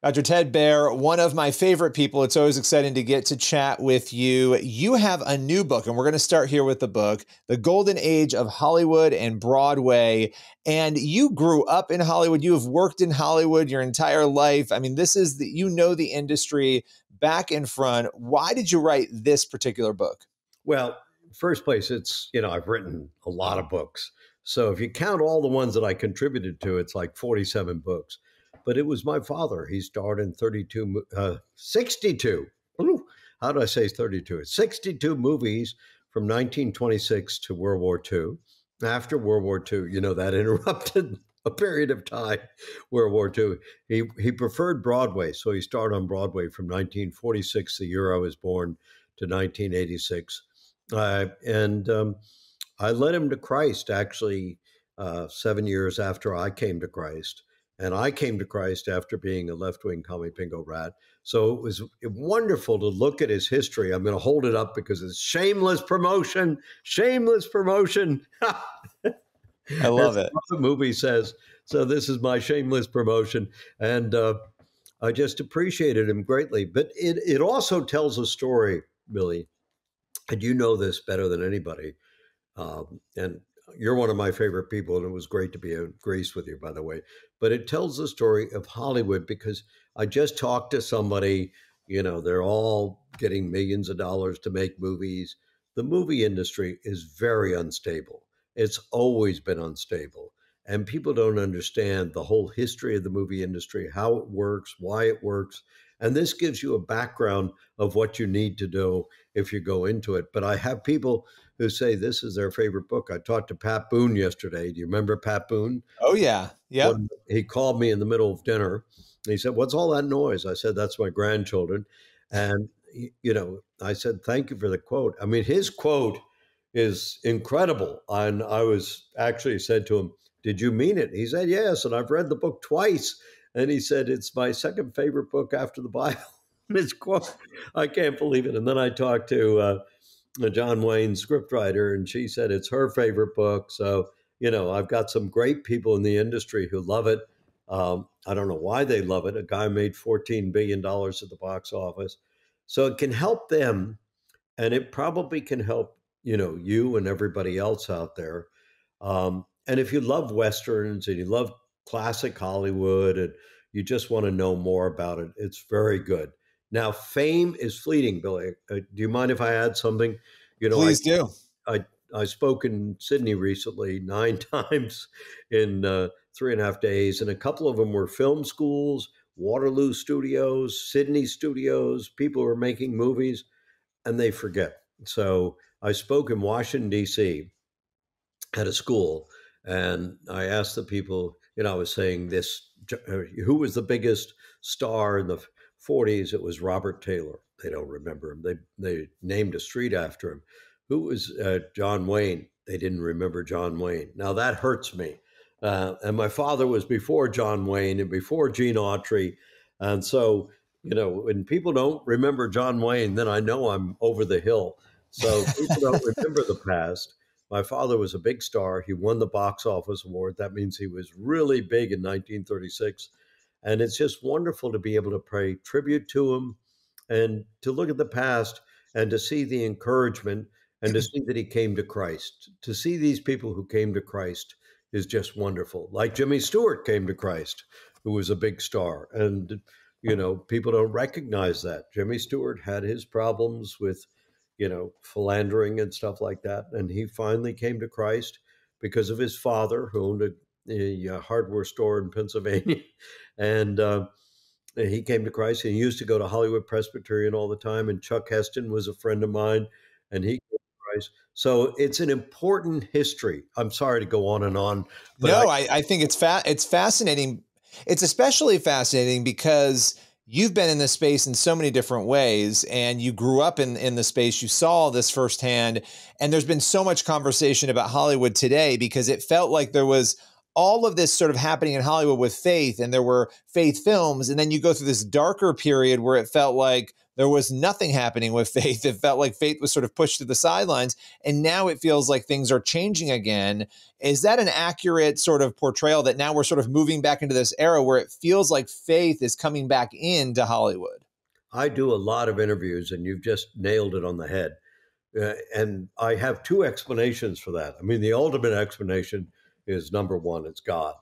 Dr. Ted Baehr, one of my favorite people. It's always exciting to get to chat with you. You have a new book, and we're going to start here with the book, The Golden Age of Hollywood and Broadway. And you grew up in Hollywood. You have worked in Hollywood your entire life. I mean, you know the industry back and front. Why did you write this particular book? Well, first place, I've written a lot of books. So if you count all the ones that I contributed to, it's like 47 books. But it was my father. He starred in 62. Ooh, how did I say 32? It's 62 movies from 1926 to World War II. After World War II, that interrupted a period of time, World War II. He preferred Broadway, so he started on Broadway from 1946, the year I was born, to 1986. And I led him to Christ, actually, 7 years after I came to Christ. And I came to Christ after being a left-wing commie bingo rat. So it was wonderful to look at his history. I'm going to hold it up because it's shameless promotion. Shameless promotion. I love it. What the movie says. So this is my shameless promotion. And I just appreciated him greatly. But it also tells a story, Billy, and you know this better than anybody. And you're one of my favorite people, and it was great to be in Greece with you, by the way. But it tells the story of Hollywood because I just talked to somebody, they're all getting millions of dollars to make movies. The movie industry is very unstable. It's always been unstable. And people don't understand the whole history of the movie industry, how it works, why it works. And this gives you a background of what you need to do if you go into it. But I have people who say this is their favorite book. I talked to Pat Boone yesterday. Do you remember Pat Boone? Oh, yeah. Yep. He called me in the middle of dinner. He said, "What's all that noise?" I said, "That's my grandchildren." And, I said, "Thank you for the quote." I mean, his quote is incredible. And I was actually said to him, "Did you mean it?" He said, "Yes. And I've read the book twice." And he said, "It's my second favorite book after the Bible." His quote, I can't believe it. And then I talked to John Wayne, scriptwriter, and she said it's her favorite book. So, I've got some great people in the industry who love it. I don't know why they love it. A guy made $14 billion at the box office. So it can help them, and it probably can help, you and everybody else out there. And if you love Westerns and you love classic Hollywood and you just want to know more about it, it's very good. Now, fame is fleeting, Billy. Do you mind if I add something? Please do. I spoke in Sydney recently 9 times in 3.5 days, and a couple of them were film schools, Waterloo studios, Sydney studios, people who are making movies, and they forget. So I spoke in Washington, D.C. at a school, and I asked the people, I was saying this, who was the biggest star in the 40s? It was Robert Taylor. They don't remember him. They named a street after him. Who was John Wayne? They didn't remember John Wayne. Now that hurts me. And my father was before John Wayne and before Gene Autry. And so, when people don't remember John Wayne, then I know I'm over the hill. So people don't remember the past. My father was a big star. He won the box office award. That means he was really big in 1936. And it's just wonderful to be able to pay tribute to him and to look at the past and to see the encouragement and to see that he came to Christ. To see these people who came to Christ is just wonderful. Like Jimmy Stewart came to Christ, who was a big star. And, people don't recognize that. Jimmy Stewart had his problems with, philandering and stuff like that. And he finally came to Christ because of his father, who owned a hardware store in Pennsylvania. And he came to Christ. And he used to go to Hollywood Presbyterian all the time. And Chuck Heston was a friend of mine, and he came to Christ. So it's an important history. I'm sorry to go on and on. But no, I think it's fascinating. It's especially fascinating because you've been in this space in so many different ways, and you grew up in the space. You saw this firsthand, and there's been so much conversation about Hollywood today because it felt like there was all of this sort of happening in Hollywood with faith, and there were faith films. And then you go through this darker period where it felt like there was nothing happening with faith. It felt like faith was sort of pushed to the sidelines. And now it feels like things are changing again. Is that an accurate sort of portrayal that now we're sort of moving back into this era where it feels like faith is coming back into Hollywood? I do a lot of interviews, and you've just nailed it on the head. And I have two explanations for that. I mean, the ultimate explanation is number one, it's God.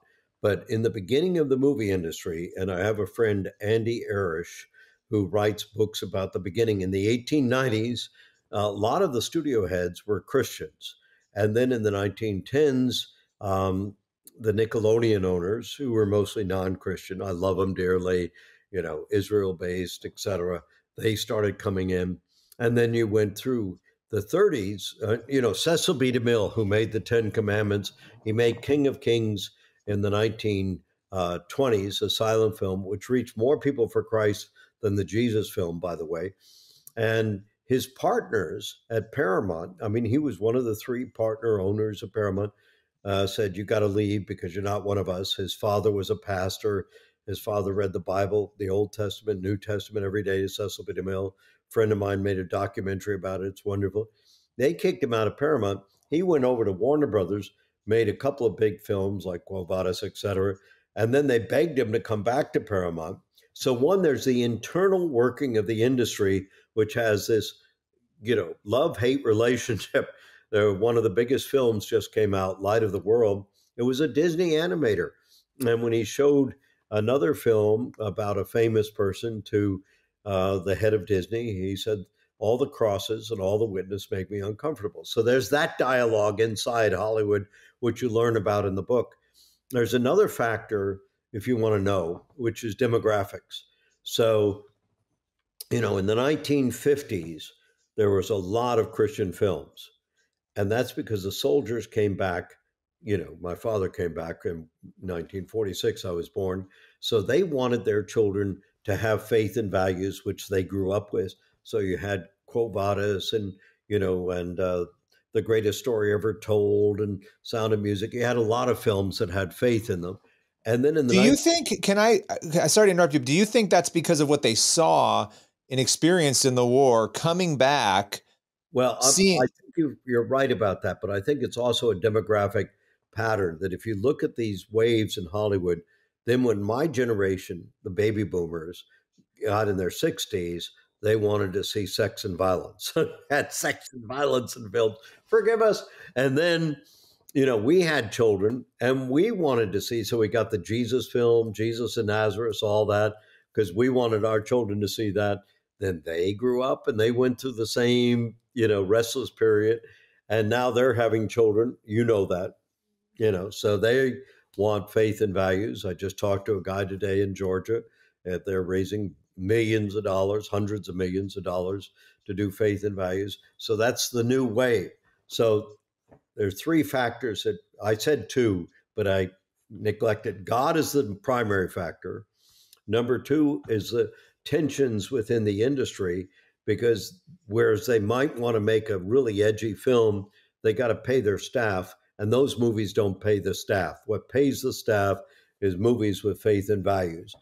But in the beginning of the movie industry, and I have a friend, Andy Arish, who writes books about the beginning in the 1890s, a lot of the studio heads were Christians. And then in the 1910s, the Nickelodeon owners, who were mostly non-Christian, I love them dearly, Israel-based, etc., they started coming in. And then you went through the 30s, Cecil B. DeMille, who made the Ten Commandments, he made King of Kings in the 1920s, a silent film, which reached more people for Christ than the Jesus film, by the way. And his partners at Paramount, I mean, he was one of the three partner owners of Paramount, said, you got to leave because you're not one of us. His father was a pastor. His father read the Bible, the Old Testament, New Testament every day to Cecil B. DeMille. A friend of mine made a documentary about it. It's wonderful. They kicked him out of Paramount. He went over to Warner Brothers, made a couple of big films like Quo Vadis, etc. And then they begged him to come back to Paramount. So one, there's the internal working of the industry, which has this, love-hate relationship. One of the biggest films just came out, Light of the World. It was a Disney animator. And when he showed another film about a famous person to the head of Disney, he said, all the crosses and all the witness make me uncomfortable. So there's that dialogue inside Hollywood, which you learn about in the book. There's another factor, if you want to know, which is demographics. So, in the 1950s, there was a lot of Christian films. And that's because the soldiers came back. My father came back in 1946. I was born. So they wanted their children to have faith and values, which they grew up with. So you had Quo Vadis and The Greatest Story Ever Told and Sound of Music. You had a lot of films that had faith in them. And then in the do you think, sorry to interrupt you, do you think that's because of what they saw and experienced in the war coming back? Well, I think you're right about that, but I think it's also a demographic pattern that if you look at these waves in Hollywood, then when my generation, the baby boomers, got in their 60s, they wanted to see sex and violence, had sex and violence in films. Forgive us. And then, we had children and we wanted to see, so we got the Jesus film, Jesus in Nazareth, all that, because we wanted our children to see that. Then they grew up and they went through the same, restless period. And now they're having children, that, so they want faith and values. I just talked to a guy today in Georgia that they're raising millions of dollars, hundreds of millions of dollars to do faith and values. So that's the new wave. So there's three factors that I said two, but I neglected. God is the primary factor. Number two is the tensions within the industry, because whereas they might want to make a really edgy film, they got to pay their staff, and those movies don't pay the staff. What pays the staff is movies with faith and values.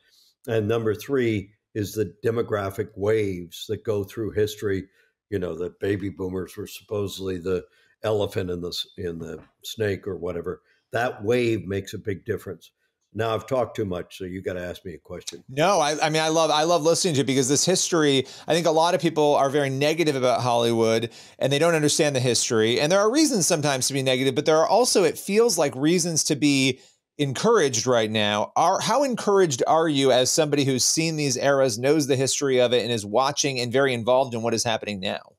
And number three is the demographic waves that go through history. The baby boomers were supposedly the elephant in the snake or whatever. That wave makes a big difference. Now I've talked too much, so you got to ask me a question. No, I mean, I love listening to it, because this history, I think a lot of people are very negative about Hollywood and they don't understand the history. And there are reasons sometimes to be negative, but there are also, it feels like, reasons to be encouraged right now. How encouraged are you as somebody who's seen these eras, knows the history of it, and is watching and very involved in what is happening now?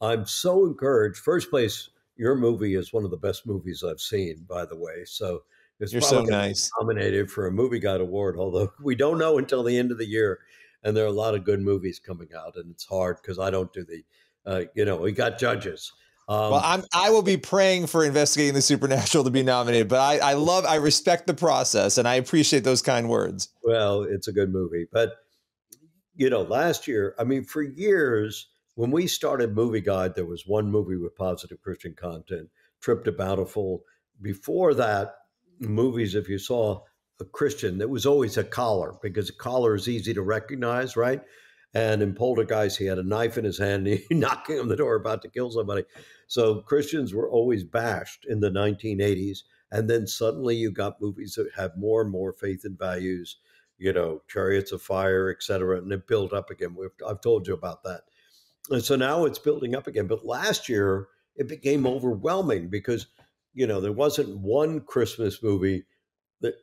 I'm so encouraged. First place, your movie is one of the best movies I've seen, by the way. So it's You're probably so nice. nominated for a Movie Guide Award, although we don't know until the end of the year. And there are a lot of good movies coming out, and it's hard because I don't do we got judges. Well, I will be praying for Investigating the Supernatural to be nominated, but I respect the process and I appreciate those kind words. Well, it's a good movie, but last year, I mean, for years, when we started Movie Guide, there was one movie with positive Christian content, Trip to Bountiful. Before that, movies, if you saw a Christian, there was always a collar, because a collar is easy to recognize, right? And in Poltergeist, he had a knife in his hand, and he knocking on the door about to kill somebody. So Christians were always bashed in the 1980s. And then suddenly you got movies that had more and more faith and values, Chariots of Fire, et cetera. And it built up again. I've told you about that. And so now it's building up again. But last year, it became overwhelming because, there wasn't one Christmas movie that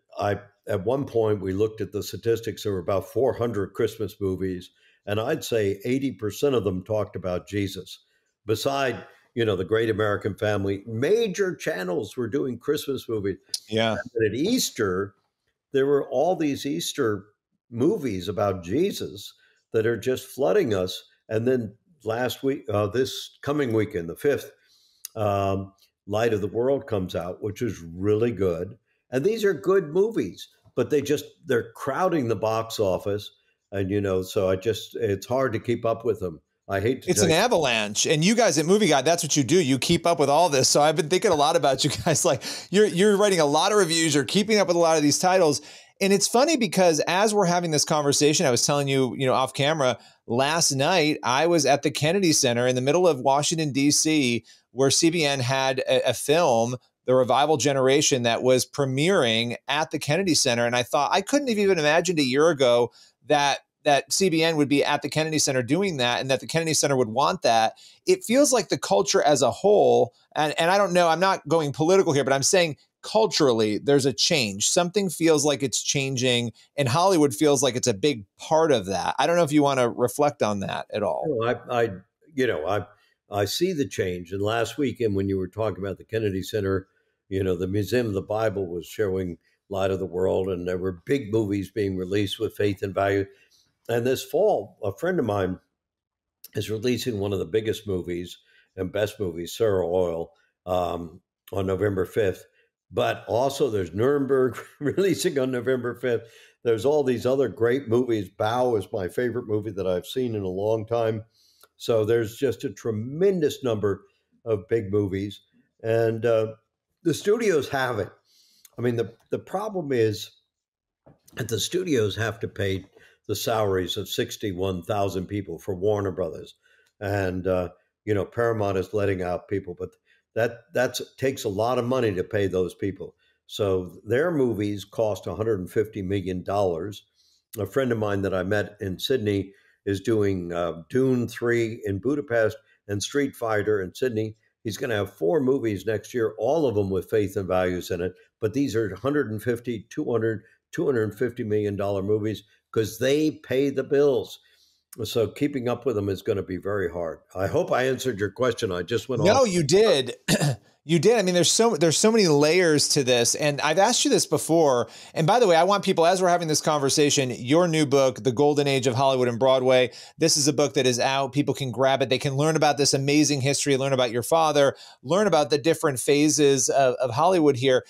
at one point, we looked at the statistics. There were about 400 Christmas movies, and I'd say 80% of them talked about Jesus. Beside, the Great American Family, major channels were doing Christmas movies. Yeah. And at Easter, there were all these Easter movies about Jesus that are just flooding us. And then last week, this coming weekend, the 5th, Light of the World comes out, which is really good. And these are good movies, but they're crowding the box office. And, so it's hard to keep up with them. I hate to It's tell an you. avalanche. And you guys at Movie Guide, that's what you do. You keep up with all this. So I've been thinking a lot about you guys. Like you're writing a lot of reviews. You're keeping up with a lot of these titles. And it's funny because as we're having this conversation, I was telling you, off camera, last night, I was at the Kennedy Center in the middle of Washington, D.C., where CBN had a film, The Revival Generation, that was premiering at the Kennedy Center. And I thought, I couldn't have even imagined a year ago that CBN would be at the Kennedy Center doing that and that the Kennedy Center would want that. It feels like the culture as a whole, and I don't know, I'm not going political here, but I'm saying culturally, there's a change. Something feels like it's changing, and Hollywood feels like it's a big part of that. I don't know if you want to reflect on that at all. I see the change. And last weekend, when you were talking about the Kennedy Center, the Museum of the Bible was showing Light of the World, and there were big movies being released with faith and value. And this fall, a friend of mine is releasing one of the biggest movies and best movies, Sarah Oil, on November 5th. But also there's Nuremberg releasing on November 5th. There's all these other great movies. Baehr is my favorite movie that I've seen in a long time. So there's just a tremendous number of big movies. And the studios have it. I mean, the problem is that the studios have to pay the salaries of 61,000 people for Warner Brothers. And, Paramount is letting out people, but that takes a lot of money to pay those people. So their movies cost $150 million. A friend of mine that I met in Sydney is doing Dune 3 in Budapest and Street Fighter in Sydney. He's going to have 4 movies next year, all of them with faith and values in it. But these are 150, 200, $250 million movies because they pay the bills. So keeping up with them is going to be very hard. I hope I answered your question. I just went off. No, you did. You did. I mean, there's so many layers to this. And I've asked you this before. And by the way, I want people, as we're having this conversation, your new book, The Golden Age of Hollywood and Broadway, this is a book that is out. People can grab it. They can learn about this amazing history, learn about your father, learn about the different phases of Hollywood here.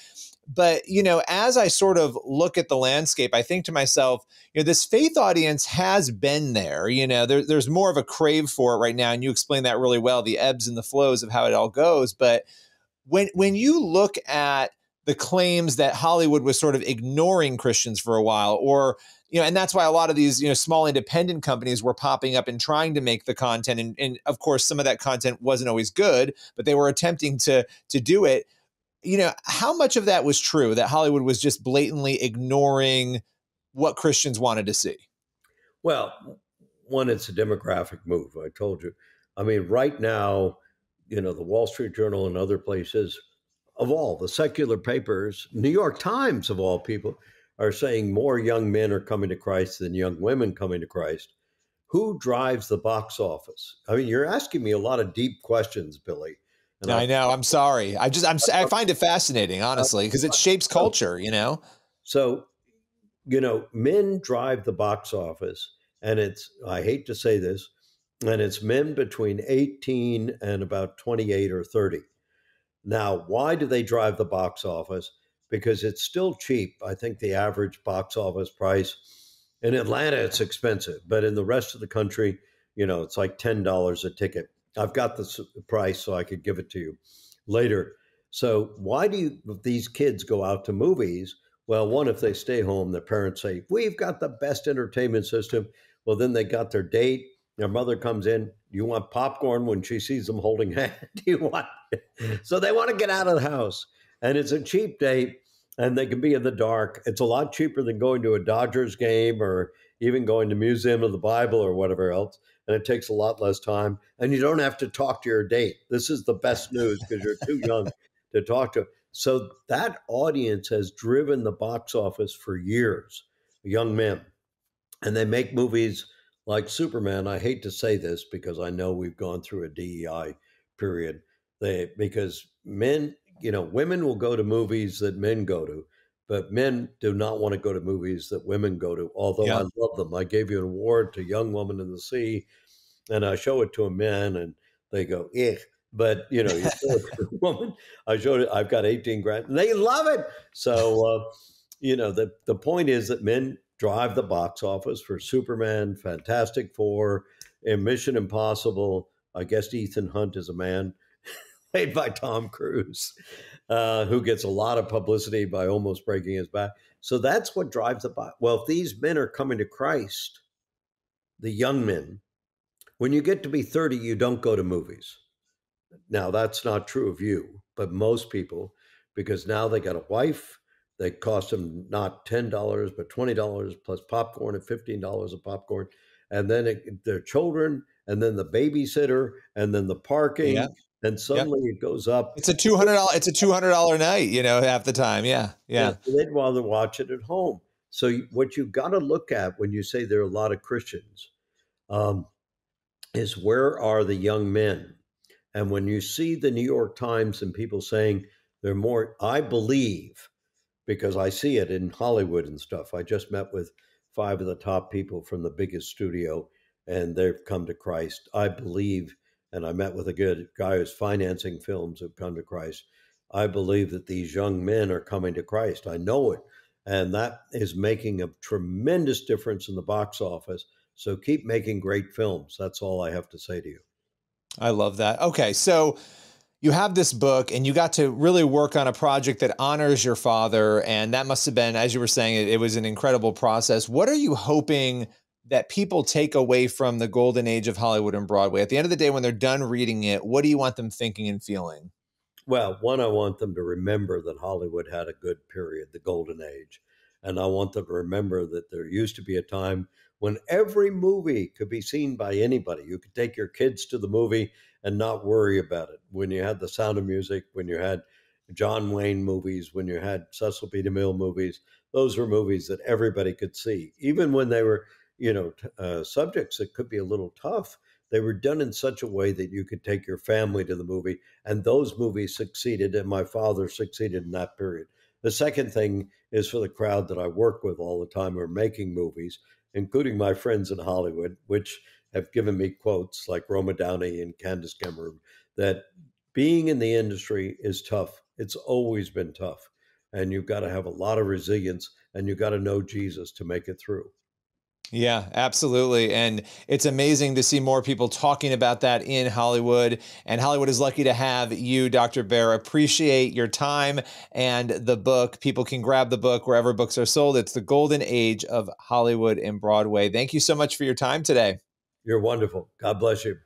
But, as I sort of look at the landscape, I think to myself, this faith audience has been there. There's more of a crave for it right now. And you explain that really well, the ebbs and the flows of how it all goes. But when you look at the claims that Hollywood was sort of ignoring Christians for a while, or, and that's why a lot of these, small independent companies were popping up and trying to make the content. And of course, some of that content wasn't always good, but they were attempting to do it. How much of that was true, that Hollywood was just blatantly ignoring what Christians wanted to see? Well, one, it's a demographic move. I told you. I mean, right now, the Wall Street Journal and other places, of all the secular papers, New York Times, of all people, are saying more young men are coming to Christ than young women coming to Christ. Who drives the box office? I mean, you're asking me a lot of deep questions, Billy. And I know. I'm sorry. I find it fascinating, honestly, because it shapes culture, So, men drive the box office, and I hate to say this, and it's men between 18 and about 28 or 30. Now, why do they drive the box office? Because it's still cheap. I think the average box office price in Atlanta, it's expensive, but in the rest of the country, it's like $10 a ticket. I've got the price, so I could give it to you later. So why do these kids go out to movies? Well, one, if they stay home, their parents say, we've got the best entertainment system. Well, then they got their date. Their mother comes in. You want popcorn when she sees them holding hands? Do you want? So they want to get out of the house, and it's a cheap date, and they can be in the dark. It's a lot cheaper than going to a Dodgers game or even going to Museum of the Bible or whatever else. And it takes a lot less time, and you don't have to talk to your date. This is the best news because you're too young to talk to. So that audience has driven the box office for years, young men. And they make movies like Superman. I hate to say this because I know we've gone through a DEI period. Because men, women will go to movies that men go to, but men do not want to go to movies that women go to. Although I Yeah. love them, I gave you an award to Young Woman in the Sea, and I show it to a man, and they go, "Eh." But you show it to a woman. I showed it. I've got 18 grand, and they love it. So the point is that men drive the box office for Superman, Fantastic Four, and Mission Impossible. I guess Ethan Hunt is a man, played by Tom Cruise, who gets a lot of publicity by almost breaking his back. So that's what drives the box. Well, if these men are coming to Christ, the young men, when you get to be 30, you don't go to movies. Now, that's not true of you, but most people, because now they got a wife, they cost them not $10, but $20 plus popcorn at $15 a popcorn. And then their children, and then the babysitter, and then the Yeah. parking. And Yep. suddenly it goes up. It's a $200. It's a $200 night. Half the time. Yeah. Yeah, Yeah. so they'd rather watch it at home. So what you've got to look at when you say there are a lot of Christians um, is where are the young men? And when you see the New York Times and people saying they're more, I believe, because I see it in Hollywood and stuff. I just met with 5 of the top people from the biggest studio, and they've come to Christ. I believe, and I met with a good guy who's financing films who've come to Christ. I believe that these young men are coming to Christ. I know it. And that is making a tremendous difference in the box office. So keep making great films. That's all I have to say to you. I love that. Okay. So you have this book and you got to really work on a project that honors your father. And that must have been, as you were saying, it was an incredible process. What are you hoping that people take away from the golden age of Hollywood and Broadway? At the end of the day, when they're done reading it, what do you want them thinking and feeling? Well, one, I want them to remember that Hollywood had a good period, the golden age. And I want them to remember that there used to be a time when every movie could be seen by anybody. You could take your kids to the movie and not worry about it. When you had The Sound of Music, when you had John Wayne movies, when you had Cecil B. DeMille movies, those were movies that everybody could see. Even when they were, subjects that could be a little tough, they were done in such a way that you could take your family to the movie, and those movies succeeded, and my father succeeded in that period. The second thing is for the crowd that I work with all the time who are making movies, including my friends in Hollywood, which have given me quotes like Roma Downey and Candace Cameron, that being in the industry is tough. It's always been tough. And you've got to have a lot of resilience, and you've got to know Jesus to make it through. Yeah, absolutely. And it's amazing to see more people talking about that in Hollywood. And Hollywood is lucky to have you, Dr. Baehr. Appreciate your time and the book. People can grab the book wherever books are sold. It's The Golden Age of Hollywood and Broadway. Thank you so much for your time today. You're wonderful. God bless you.